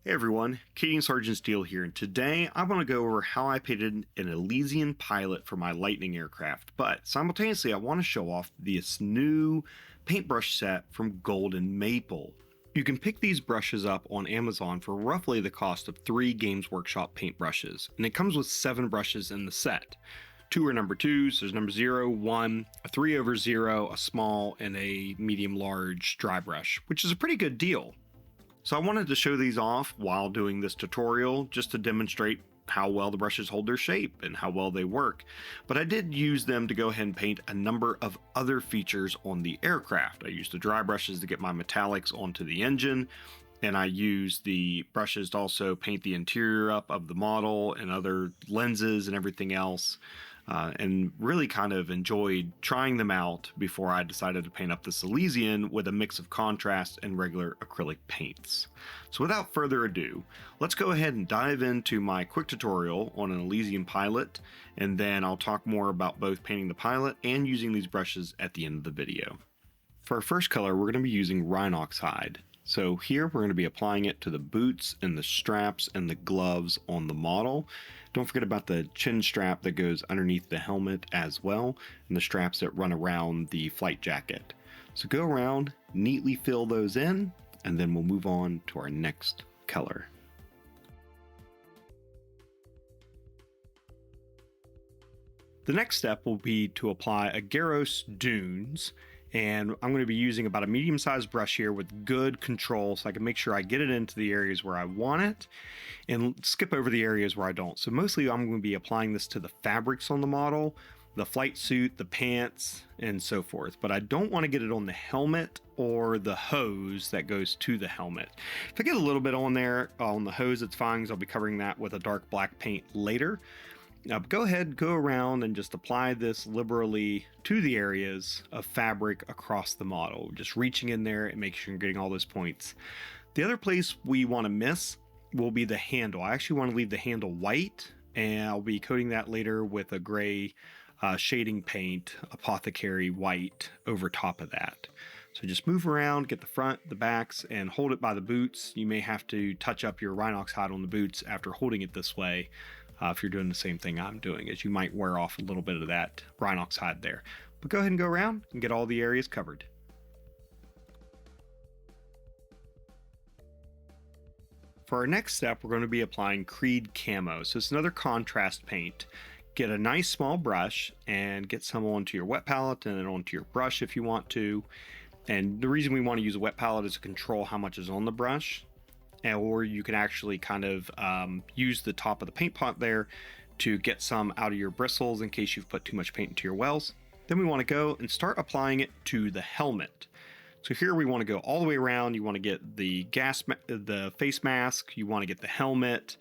Hey everyone, Katie Sergeant Steel here, and today I want to go over how I painted an Elysian pilot for my Lightning aircraft, but simultaneously I want to show off this new paintbrush set from Golden Maple. You can pick these brushes up on Amazon for roughly the cost of 3 Games Workshop paintbrushes, and it comes with 7 brushes in the set. 2 are number 2s, there's number 0, 1, a 3/0, a small, and a medium-large dry brush, which is a pretty good deal. So I wanted to show these off while doing this tutorial just to demonstrate how well the brushes hold their shape and how well they work. But I did use them to go ahead and paint a number of other features on the aircraft. I used the dry brushes to get my metallics onto the engine, and I used the brushes to also paint the interior up of the model and other lenses and everything else. And really kind of enjoyed trying them out before I decided to paint up this Elysian with a mix of contrast and regular acrylic paints. So without further ado, let's go ahead and dive into my quick tutorial on an Elysian pilot, and then I'll talk more about both painting the pilot and using these brushes at the end of the video. For our first color, we're going to be using Rhinox Hide. So here we're going to be applying it to the boots and the straps and the gloves on the model. Don't forget about the chin strap that goes underneath the helmet as well, and the straps that run around the flight jacket. So go around, neatly fill those in, and then we'll move on to our next color. The next step will be to apply Aggaros Dunes, and I'm going to be using about a medium-sized brush here with good control so I can make sure I get it into the areas where I want it and skip over the areas where I don't. So mostly I'm going to be applying this to the fabrics on the model, the flight suit, the pants, and so forth. But I don't want to get it on the helmet or the hose that goes to the helmet. If I get a little bit on there on the hose, it's fine because I'll be covering that with a dark black paint later. Now go ahead, go around and just apply this liberally to the areas of fabric across the model, just reaching in there and making sure you're getting all those points. The other place we want to miss will be the handle. I actually want to leave the handle white, and I'll be coating that later with a gray shading paint, Apothecary White, over top of that. So just move around, get the front, the backs, and hold it by the boots. You may have to touch up your Rhinox Hide on the boots after holding it this way. If you're doing the same thing I'm doing, as you might wear off a little bit of that Rhinox Hide there. But go ahead and go around and get all the areas covered. For our next step, we're going to be applying Creed Camo. So it's another contrast paint. Get a nice small brush and get some onto your wet palette and then onto your brush if you want to. And the reason we want to use a wet palette is to control how much is on the brush. Or you can actually kind of use the top of the paint pot there to get some out of your bristles in case you've put too much paint into your wells. Then we want to go and start applying it to the helmet. So here we want to go all the way around. You want to get the face mask, you want to get the helmet.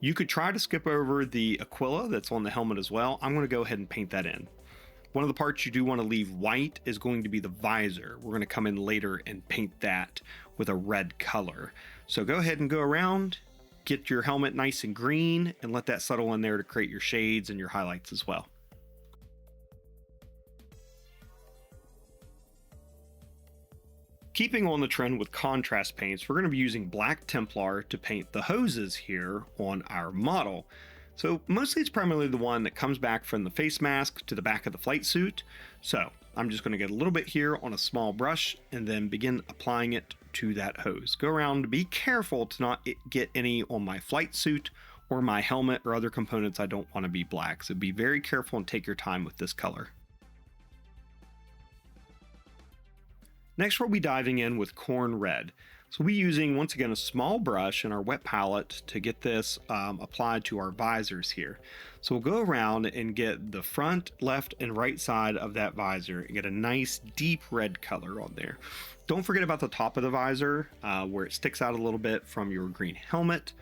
You could try to skip over the Aquila that's on the helmet as well. I'm going to go ahead and paint that in. One of the parts you do want to leave white is going to be the visor. We're going to come in later and paint that with a red color. So go ahead and go around, get your helmet nice and green, and let that settle in there to create your shades and your highlights as well. Keeping on the trend with contrast paints, we're going to be using black Templar to paint the hoses here on our model. So mostly it's primarily the one that comes back from the face mask to the back of the flight suit. So I'm just going to get a little bit here on a small brush and then begin applying it to that hose. Go around, be careful to not get any on my flight suit or my helmet or other components I don't want to be black. So be very careful and take your time with this color. Next we'll be diving in with Korne Red. So we'll be using, once again, a small brush in our wet palette to get this applied to our visors here. So we'll go around and get the front, left, and right side of that visor and get a nice deep red color on there. Don't forget about the top of the visor where it sticks out a little bit from your green helmet,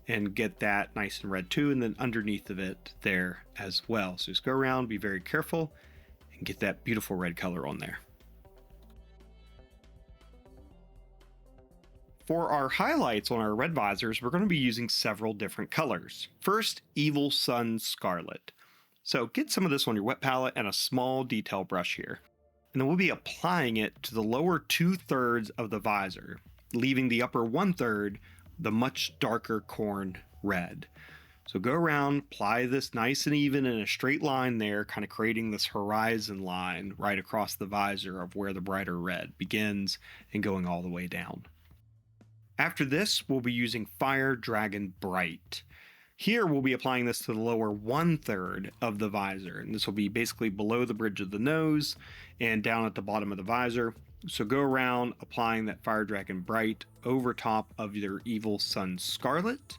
and get that nice and red too, and then underneath of it there as well. So just go around, be very careful, and get that beautiful red color on there. For our highlights on our red visors, we're going to be using several different colors. First, Evil Sun Scarlet. So get some of this on your wet palette and a small detail brush here. And then we'll be applying it to the lower 2/3 of the visor, leaving the upper 1/3 the much darker Korne Red. So go around, apply this nice and even in a straight line there, kind of creating this horizon line right across the visor of where the brighter red begins and going all the way down. After this, we'll be using Fire Dragon Bright. Here we'll be applying this to the lower 1/3 of the visor, and this will be basically below the bridge of the nose and down at the bottom of the visor. So go around applying that Fire Dragon Bright over top of your Evil Sun Scarlet.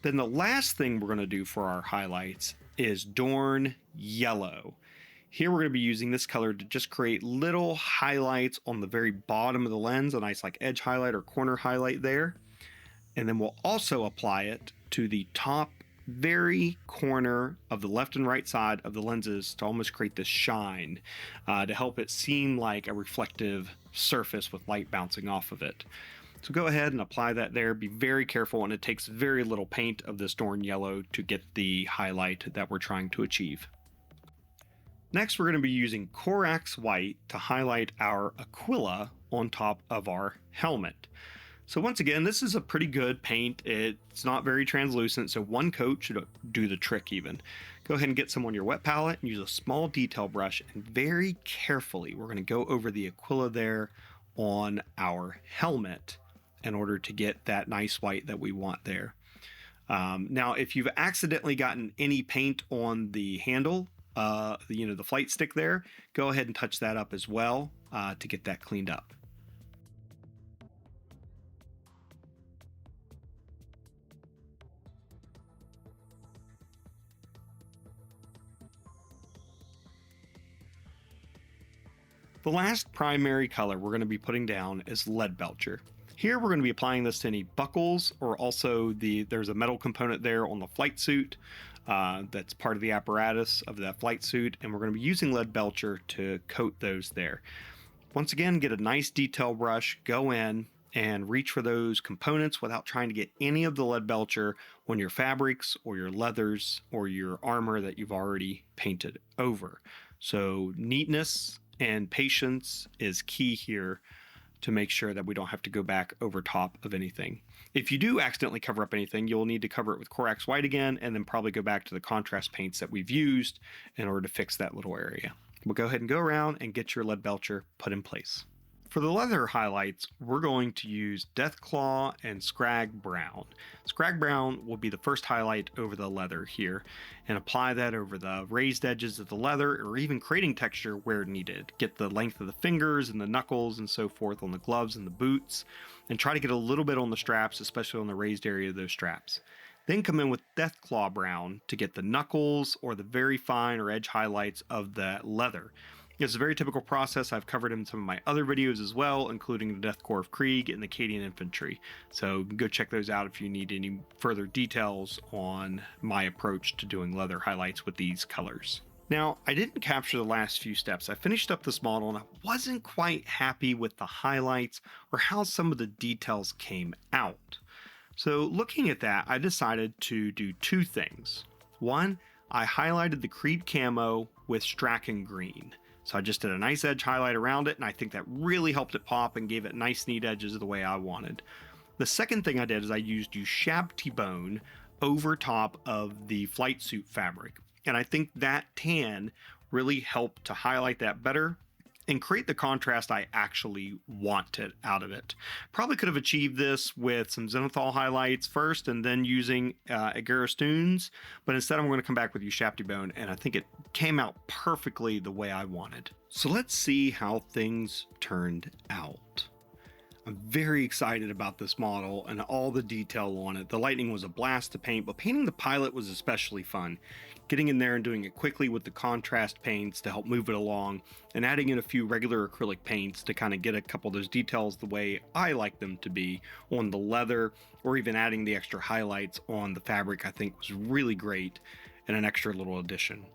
Then the last thing we're going to do for our highlights is Dorn Yellow. Here we're going to be using this color to just create little highlights on the very bottom of the lens, a nice like edge highlight or corner highlight there. And then we'll also apply it to the top very corner of the left and right side of the lenses to almost create this shine to help it seem like a reflective surface with light bouncing off of it. So go ahead and apply that there. Be very careful, and it takes very little paint of this Dorn Yellow to get the highlight that we're trying to achieve. Next, we're going to be using Corax White to highlight our Aquila on top of our helmet. So once again, this is a pretty good paint. It's not very translucent, so one coat should do the trick even. Go ahead and get some on your wet palette and use a small detail brush, and very carefully, we're going to go over the Aquila there on our helmet in order to get that nice white that we want there. Now, if you've accidentally gotten any paint on the handle, the flight stick there, go ahead and touch that up as well to get that cleaned up. The last primary color we're going to be putting down is Leadbelcher. Here we're going to be applying this to any buckles, or also there's a metal component there on the flight suit that's part of the apparatus of that flight suit, and we're going to be using Leadbelcher to coat those there. Once again, get a nice detail brush, go in and reach for those components without trying to get any of the Leadbelcher on your fabrics or your leathers or your armor that you've already painted over. So neatness and patience is key here to make sure that we don't have to go back over top of anything. If you do accidentally cover up anything, you'll need to cover it with Corax White again, and then probably go back to the contrast paints that we've used in order to fix that little area. We'll go ahead and go around and get your Leadbelcher put in place. For the leather highlights, we're going to use Deathclaw and Scrag Brown. Scrag Brown will be the first highlight over the leather here, and apply that over the raised edges of the leather, or even creating texture where needed. Get the length of the fingers and the knuckles and so forth on the gloves and the boots, and try to get a little bit on the straps, especially on the raised area of those straps. Then come in with Deathclaw Brown to get the knuckles or the very fine or edge highlights of the leather. It's a very typical process I've covered in some of my other videos as well, including the Death Corps of Krieg and the Cadian Infantry. So go check those out if you need any further details on my approach to doing leather highlights with these colors. Now, I didn't capture the last few steps. I finished up this model and I wasn't quite happy with the highlights or how some of the details came out. So looking at that, I decided to do two things. One, I highlighted the Creed camo with Straken green. So I just did a nice edge highlight around it, and I think that really helped it pop and gave it nice neat edges the way I wanted. The second thing I did is I used Ushabti bone over top of the flight suit fabric, and I think that tan really helped to highlight that better and create the contrast I actually wanted out of it. Probably could have achieved this with some zenithal highlights first and then using Aggaros Dunes, but instead I'm going to come back with Ushabti bone, and I think it came out perfectly the way I wanted. So let's see how things turned out. I'm very excited about this model and all the detail on it. The Lightning was a blast to paint, but painting the pilot was especially fun. Getting in there and doing it quickly with the contrast paints to help move it along, and adding in a few regular acrylic paints to kind of get a couple of those details the way I like them to be on the leather, or even adding the extra highlights on the fabric, I think was really great and an extra little addition.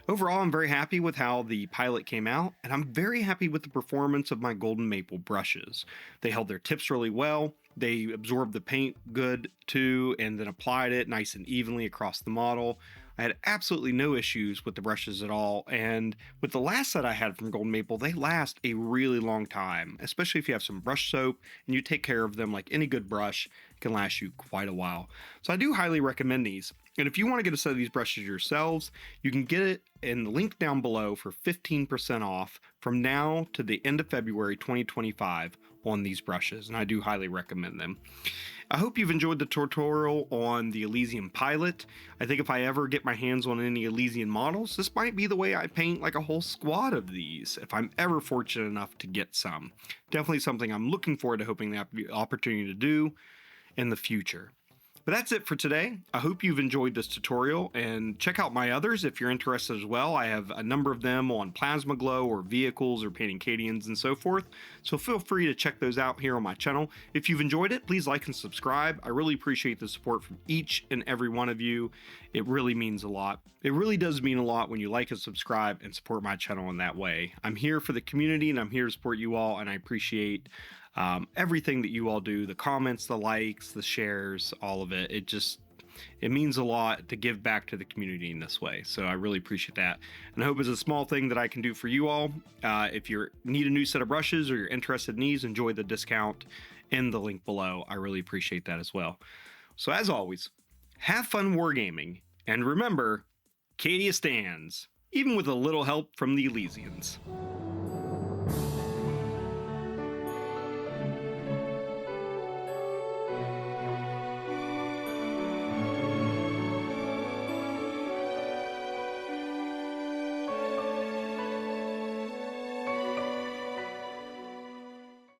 Overall, I'm very happy with how the pilot came out, and I'm very happy with the performance of my golden maple brushes. They held their tips really well, they absorbed the paint good too, and then applied it nice and evenly across the model. I had absolutely no issues with the brushes at all, and with the last set I had from Golden Maple, they last a really long time, especially if you have some brush soap and you take care of them like any good brush, can last you quite a while. So I do highly recommend these. And if you want to get a set of these brushes yourselves, you can get it in the link down below for 15% off from now to the end of February 2025 on these brushes, and I do highly recommend them. I hope you've enjoyed the tutorial on the Elysian Pilot. I think if I ever get my hands on any Elysian models, this might be the way I paint like a whole squad of these, if I'm ever fortunate enough to get some. Definitely something I'm looking forward to hoping to have the opportunity to do in the future. But that's it for today. I hope you've enjoyed this tutorial, and check out my others if you're interested as well. I have a number of them on plasma glow or vehicles or painting Cadians and so forth, so feel free to check those out here on my channel. If you've enjoyed it, please like and subscribe. I really appreciate the support from each and every one of you. It really means a lot. It really does mean a lot when you like and subscribe and support my channel in that way. I'm here for the community and I'm here to support you all, and I appreciate everything that you all do, the comments, the likes, the shares, all of it. It means a lot to give back to the community in this way. So I really appreciate that. And I hope it's a small thing that I can do for you all. If you need a new set of brushes or you're interested in these, enjoy the discount in the link below. I really appreciate that as well. So as always, have fun wargaming. And remember, Cadia stands, even with a little help from the Elysians.